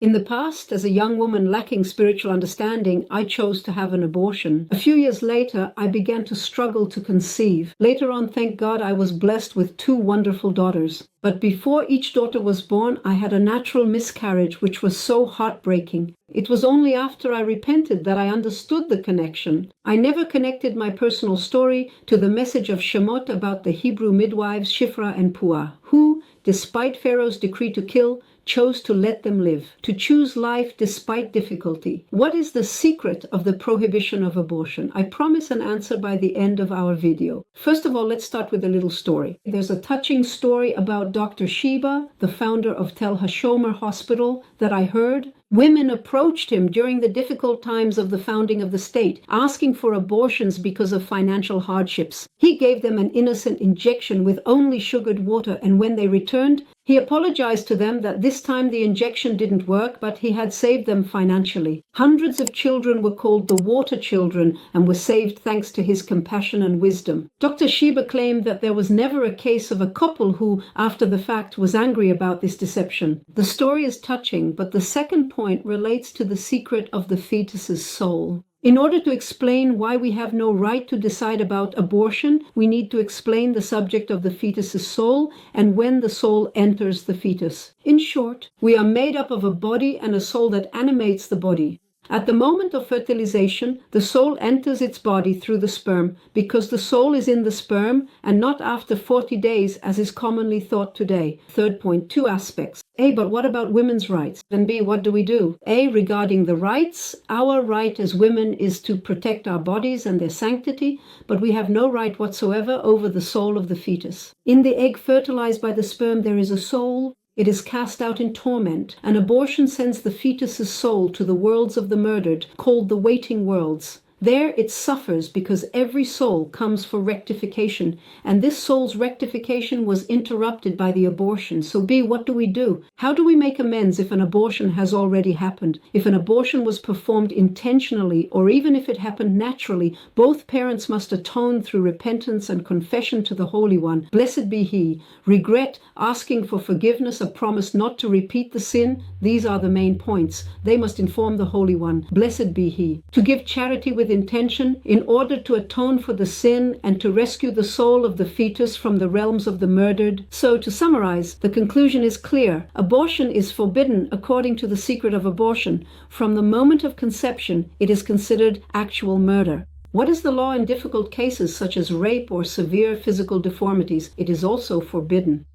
In the past, as a young woman lacking spiritual understanding, I chose to have an abortion. A few years later, I began to struggle to conceive. Later on, thank God, I was blessed with 2 wonderful daughters. But before each daughter was born, I had a natural miscarriage, which was so heartbreaking. It was only after I repented that I understood the connection. I never connected my personal story to the message of Shemot about the Hebrew midwives Shifra and Puah, who, despite Pharaoh's decree to kill, chose to let them live, to choose life despite difficulty. What is the secret of the prohibition of abortion? I promise an answer by the end of our video. First of all, let's start with a little story. There's a touching story about Dr. Sheba, the founder of Tel Hashomer Hospital, that I heard. Women approached him during the difficult times of the founding of the state, asking for abortions because of financial hardships. He gave them an innocent injection with only sugared water, and when they returned, he apologized to them that this time the injection didn't work, but he had saved them financially. Hundreds of children were called the water children and were saved thanks to his compassion and wisdom. Dr. Sheba claimed that there was never a case of a couple who, after the fact, was angry about this deception. The story is touching, but the second point relates to the secret of the fetus's soul. In order to explain why we have no right to decide about abortion, we need to explain the subject of the fetus's soul and when the soul enters the fetus. In short, we are made up of a body and a soul that animates the body. At the moment of fertilization, the soul enters its body through the sperm because the soul is in the sperm and not after 40 days as is commonly thought today. Third point, 2 aspects. A, but what about women's rights? And B, what do we do? A, regarding the rights, our right as women is to protect our bodies and their sanctity, but we have no right whatsoever over the soul of the fetus. In the egg fertilized by the sperm, there is a soul. It is cast out in torment. An abortion sends the fetus's soul to the worlds of the murdered, called the waiting worlds. There it suffers because every soul comes for rectification, and this soul's rectification was interrupted by the abortion. So B, what do we do? How do we make amends if an abortion has already happened? If an abortion was performed intentionally, or even if it happened naturally, both parents must atone through repentance and confession to the Holy One. Blessed be He. Regret, asking for forgiveness, a promise not to repeat the sin. These are the main points. They must inform the Holy One. Blessed be He. To give charity with intention in order to atone for the sin and to rescue the soul of the fetus from the realms of the murdered. So, to summarize, the conclusion is clear. Abortion is forbidden according to the secret of abortion. From the moment of conception, it is considered actual murder. What is the law in difficult cases such as rape or severe physical deformities? It is also forbidden.